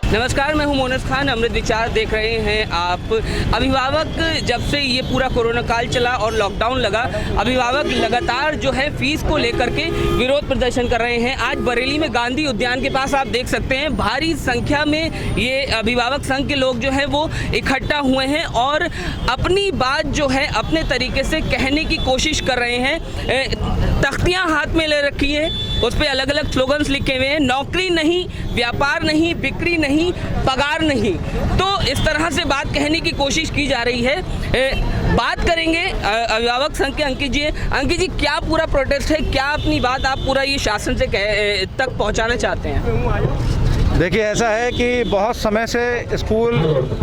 नमस्कार, मैं हूं मोनस खान। अमृत विचार देख रहे हैं आप। अभिभावक जब से ये पूरा कोरोना काल चला और लॉकडाउन लगा, अभिभावक लगातार जो है फीस को लेकर के विरोध प्रदर्शन कर रहे हैं। आज बरेली में गांधी उद्यान के पास आप देख सकते हैं भारी संख्या में ये अभिभावक संघ के लोग जो है वो इकट्ठा हुए हैं और अपनी बात जो है अपने तरीके से कहने की कोशिश कर रहे हैं। तख्तियाँ हाथ में ले रखी है, उस पर अलग अलग स्लोगन्स लिखे हुए हैं। नौकरी नहीं, व्यापार नहीं, बिक्री नहीं, पगार नहीं। तो इस तरह से बात कहने की कोशिश की जा रही है। बात करेंगे अभिभावक संघ के अंकित जी, क्या पूरा प्रोटेस्ट है, क्या अपनी बात आप पूरा ये शासन से तक पहुंचाना चाहते हैं? देखिए, ऐसा है कि बहुत समय से स्कूल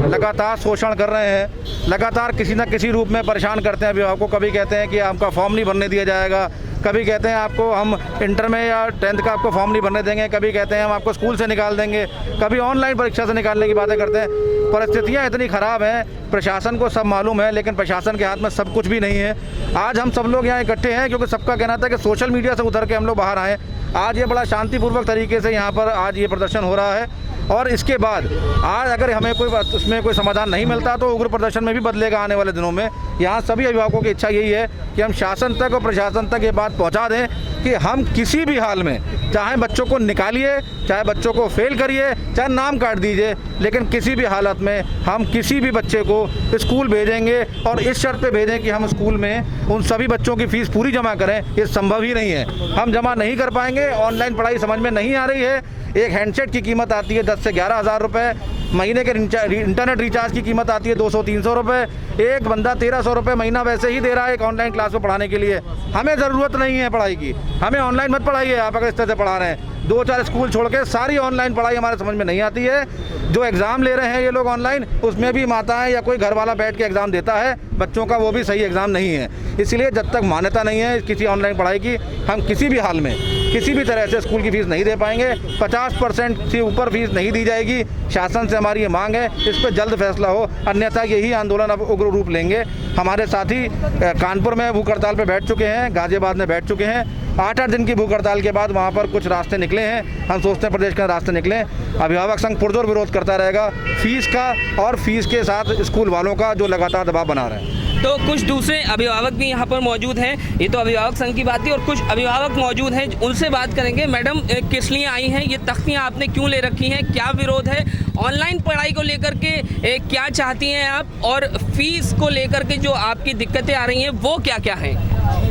लगातार शोषण कर रहे हैं, लगातार किसी न किसी रूप में परेशान करते हैं अभिभावकों को। कभी कहते हैं कि आपका फॉर्म नहीं भरने दिया जाएगा, कभी कहते हैं आपको हम इंटर में या 10th का आपको फॉर्म नहीं भरने देंगे, कभी कहते हैं हम आपको स्कूल से निकाल देंगे, कभी ऑनलाइन परीक्षा से निकालने की बातें करते हैं। परिस्थितियाँ इतनी ख़राब हैं, प्रशासन को सब मालूम है, लेकिन प्रशासन के हाथ में सब कुछ भी नहीं है। आज हम सब लोग यहाँ इकट्ठे हैं क्योंकि सबका कहना था कि सोशल मीडिया से उतर के हम लोग बाहर आएँ। आज ये बड़ा शांतिपूर्वक तरीके से यहाँ पर आज ये प्रदर्शन हो रहा है और इसके बाद आज अगर हमें उसमें कोई समाधान नहीं मिलता तो उग्र प्रदर्शन में भी बदलेगा आने वाले दिनों में। यहाँ सभी अभिभावकों की इच्छा यही है कि हम शासन तक और प्रशासन तक ये बात पहुँचा दें कि हम किसी भी हाल में, चाहे बच्चों को निकालिए, चाहे बच्चों को फेल करिए, चाहे नाम काट दीजिए, लेकिन किसी भी हालत में हम किसी भी बच्चे को स्कूल भेजेंगे और इस शर्त पे भेजें कि हम स्कूल में उन सभी बच्चों की फ़ीस पूरी जमा करें। ये संभव ही नहीं है, हम जमा नहीं कर पाएंगे। ऑनलाइन पढ़ाई समझ में नहीं आ रही है। एक हैंडसेट की कीमत आती है 10 से 11 हज़ार रुपये, महीने के इंटरनेट रिचार्ज की कीमत आती है 200-300 रुपये। एक बंदा 1300 रुपये महीना वैसे ही दे रहा है एक ऑनलाइन क्लास में पढ़ाने के लिए। हमें ज़रूरत नहीं है पढ़ाई की, हमें ऑनलाइन मत पढ़ाइए। आप अगर इस तरह से पढ़ा रहे हैं, 2-4 स्कूल छोड़ के सारी ऑनलाइन पढ़ाई हमारे समझ में नहीं आती है। जो एग्ज़ाम ले रहे हैं ये लोग ऑनलाइन, उसमें भी माताएं या कोई घर वाला बैठ के एग्ज़ाम देता है बच्चों का, वो भी सही एग्ज़ाम नहीं है। इसलिए जब तक मान्यता नहीं है किसी ऑनलाइन पढ़ाई की, हम किसी भी हाल में किसी भी तरह से स्कूल की फ़ीस नहीं दे पाएंगे। 50% से ऊपर फीस नहीं दी जाएगी। शासन से हमारी ये मांग है, इस पर जल्द फैसला हो, अन्यथा यही आंदोलन अब उग्र रूप लेंगे। हमारे साथी कानपुर में भूख हड़ताल पर बैठ चुके हैं, गाज़ियाबाद में बैठ चुके हैं। 8-8 दिन की भूख हड़ताल के बाद वहाँ पर कुछ रास्ते निकले हैं। हम सोचते हैं प्रदेश के रास्ते निकले। अभिभावक संघ पुरजोर विरोध करता रहेगा फीस का और फीस के साथ स्कूल वालों का जो लगातार दबाव बना रहे हैं। तो कुछ दूसरे अभिभावक भी यहाँ पर मौजूद हैं। ये तो अभिभावक संघ की बात है और कुछ अभिभावक मौजूद हैं, उनसे बात करेंगे। मैडम, किस लिए आई हैं? ये तख्तियाँ आपने क्यों ले रखी हैं? क्या विरोध है? ऑनलाइन पढ़ाई को लेकर के क्या चाहती हैं आप? और फीस को लेकर के जो आपकी दिक्कतें आ रही हैं वो क्या क्या हैं?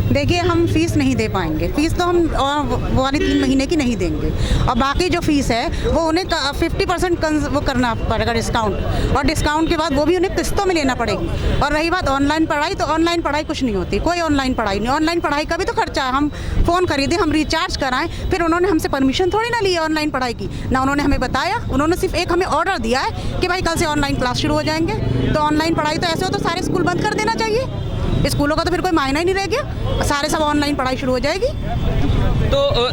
देखिए, हम फीस नहीं दे पाएंगे। फीस तो हम वो वाली 3 महीने की नहीं देंगे और बाकी जो फीस है वो उन्हें 50% वो करना पड़ेगा डिस्काउंट, और डिस्काउंट के बाद वो भी उन्हें किस्तों में लेना पड़ेगी। और रही बात ऑनलाइन पढ़ाई, तो ऑनलाइन पढ़ाई कुछ नहीं होती, कोई ऑनलाइन पढ़ाई नहीं। ऑनलाइन पढ़ाई का भी तो खर्चा है। हम फ़ोन खरीदें, हम रिचार्ज कराएं, फिर उन्होंने हमसे परमिशन थोड़ी ना ली ऑनलाइन पढ़ाई की, ना उन्होंने हमें बताया। उन्होंने सिर्फ एक हमें ऑर्डर दिया है कि भाई कल से ऑनलाइन क्लास शुरू हो जाएंगे। तो ऑनलाइन पढ़ाई तो ऐसे हो तो सारे स्कूल बंद कर देना चाहिए, स्कूलों का तो फिर कोई मायना ही नहीं रह गया, सारे सब ऑनलाइन पढ़ाई शुरू हो जाएगी। तो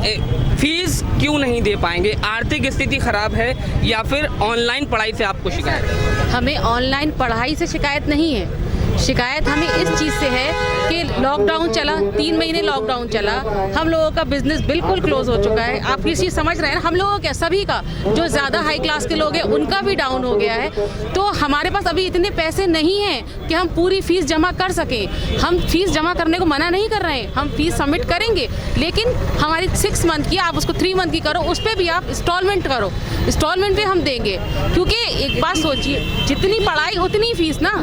फीस क्यों नहीं दे पाएंगे? आर्थिक स्थिति खराब है या फिर ऑनलाइन पढ़ाई से आपको शिकायत है? हमें ऑनलाइन पढ़ाई से शिकायत नहीं है। शिकायत हमें इस चीज़ से है कि लॉकडाउन चला, 3 महीने लॉकडाउन चला, हम लोगों का बिजनेस बिल्कुल क्लोज हो चुका है। आप ये चीज़ समझ रहे हैं ना, हम लोगों का, सभी का, जो ज़्यादा हाई क्लास के लोग हैं उनका भी डाउन हो गया है। तो हमारे पास अभी इतने पैसे नहीं हैं कि हम पूरी फ़ीस जमा कर सकें। हम फीस जमा करने को मना नहीं कर रहे हैं, हम फीस सबमिट करेंगे, लेकिन हमारी 6 मंथ की, आप उसको 3 मंथ की करो, उस पर भी आप इंस्टॉलमेंट करो, इंस्टॉलमेंट पे हम देंगे। क्योंकि एक बात सोचिए, जितनी पढ़ाई उतनी फीस ना।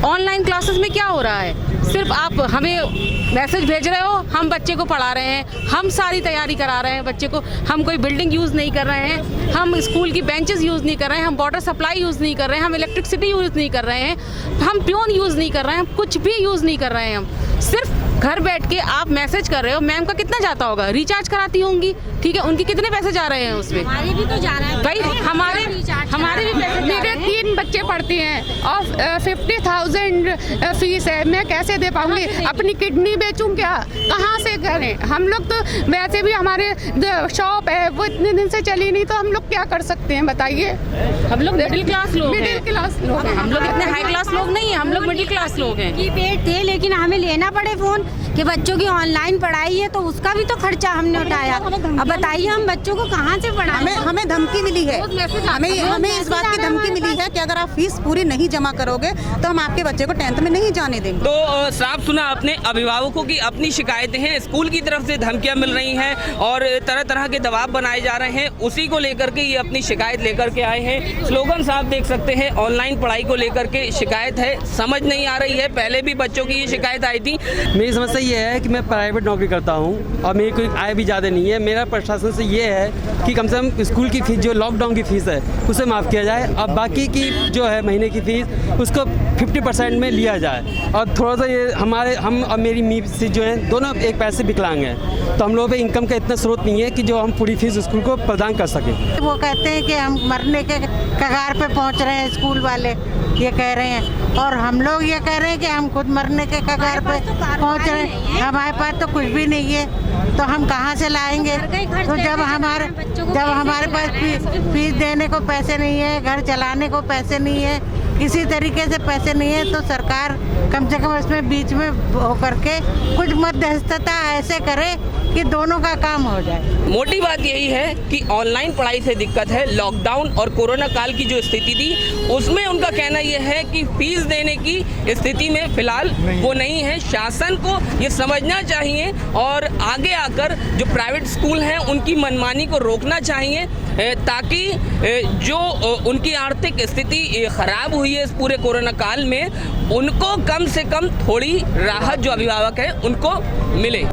ऑनलाइन क्लासेस में क्या हो रहा है, सिर्फ आप हमें मैसेज भेज रहे हो, हम बच्चे को पढ़ा रहे हैं, हम सारी तैयारी करा रहे हैं बच्चे को, हम कोई बिल्डिंग यूज़ नहीं कर रहे हैं, हम स्कूल की बेंचेस यूज़ नहीं कर रहे हैं, हम वाटर सप्लाई यूज़ नहीं कर रहे हैं, हम इलेक्ट्रिसिटी यूज़ नहीं कर रहे हैं, हम प्योन यूज़ नहीं कर रहे हैं, हम कुछ भी यूज़ नहीं कर रहे हैं। हम सिर्फ घर बैठ के आप मैसेज कर रहे हो। मैम का कितना जाता होगा, रिचार्ज कराती होंगी, ठीक है, उनके कितने पैसे जा रहे हैं उसमें? हमारे भी तो जा रहा है भाई, हमारे भी पैसे। मेरे 3 3 बच्चे पढ़ते हैं और 50,000 फीस है, मैं कैसे दे पाऊंगी? अपनी किडनी बेचूं क्या? कहाँ से करें? हम लोग तो वैसे भी हमारे शॉप है वो इतने दिन से चली नहीं, तो हम लोग क्या कर सकते हैं बताइए? हम लोग मिडिल क्लास लोग हैं। मिडिल क्लास लोग हैं। हम लोग इतने हाई क्लास लोग नहीं हैं, हम लोग मिडिल क्लास लोग हैं। कीपैड थे, लेकिन हमें लेना पड़े फ़ोन कि बच्चों की ऑनलाइन पढ़ाई है, तो उसका भी तो खर्चा हमने उठाया। अब बताइए हम बच्चों को कहाँ से पढ़ाएं? हमें धमकी मिली है, हमें इस बात की धमकी मिली है कि अगर आप फीस पूरी नहीं जमा करोगे तो हम आपके बच्चे को 10th में नहीं जाने देंगे। तो साफ सुना आपने अभिभावकों की अपनी शिकायतें हैं, स्कूल की तरफ से धमकियां मिल रही हैं और तरह तरह के दबाव बनाए जा रहे हैं, उसी को लेकर के ये अपनी शिकायत लेकर के आए हैं। स्लोगन साफ देख सकते हैं, ऑनलाइन पढ़ाई को लेकर के शिकायत है, समझ नहीं आ रही है। पहले भी बच्चों की ये शिकायत आई थी। मेरी समस्या ये है कि मैं प्राइवेट नौकरी करता हूँ और मेरी कोई आय भी ज़्यादा नहीं है। मेरा प्रशासन से ये है कि कम से कम स्कूल की फीस, जो लॉकडाउन की फ़ीस है, उसे माफ़ किया जाए। अब बाकी की जो है महीने की फ़ीस, उसको 50% में लिया जाए। और थोड़ा सा ये हम और मेरी मिसेज जो हैं, दोनों एक पैसे विकलांग हैं, तो हम लोगों पे इनकम का इतना स्रोत नहीं है कि जो हम पूरी फीस स्कूल को प्रदान कर सकें। वो कहते हैं कि हम मरने के कगार पे पहुंच रहे हैं, स्कूल वाले ये कह रहे हैं, और हम लोग ये कह रहे हैं कि हम खुद मरने के कगार पे पहुंच रहे हैं। हमारे पास तो कुछ भी नहीं है, तो हम कहाँ से लाएंगे? तो जब हमारे पास फीस देने को पैसे नहीं है, घर चलाने को पैसे नहीं है, किसी तरीके से पैसे नहीं है, तो सरकार कम से कम इसमें बीच में होकर के कुछ मध्यस्थता ऐसे करे कि दोनों का काम हो जाए। मोटी बात यही है कि ऑनलाइन पढ़ाई से दिक्कत है। लॉकडाउन और कोरोना काल की जो स्थिति थी उसमें उनका कहना यह है कि फीस देने की स्थिति में फिलहाल वो नहीं है। शासन को ये समझना चाहिए और आगे आकर जो प्राइवेट स्कूल हैं उनकी मनमानी को रोकना चाहिए, ताकि जो उनकी आर्थिक स्थिति खराब हुई है इस पूरे कोरोना काल में, उनको कम से कम थोड़ी राहत जो अभिभावक हैं उनको मिले।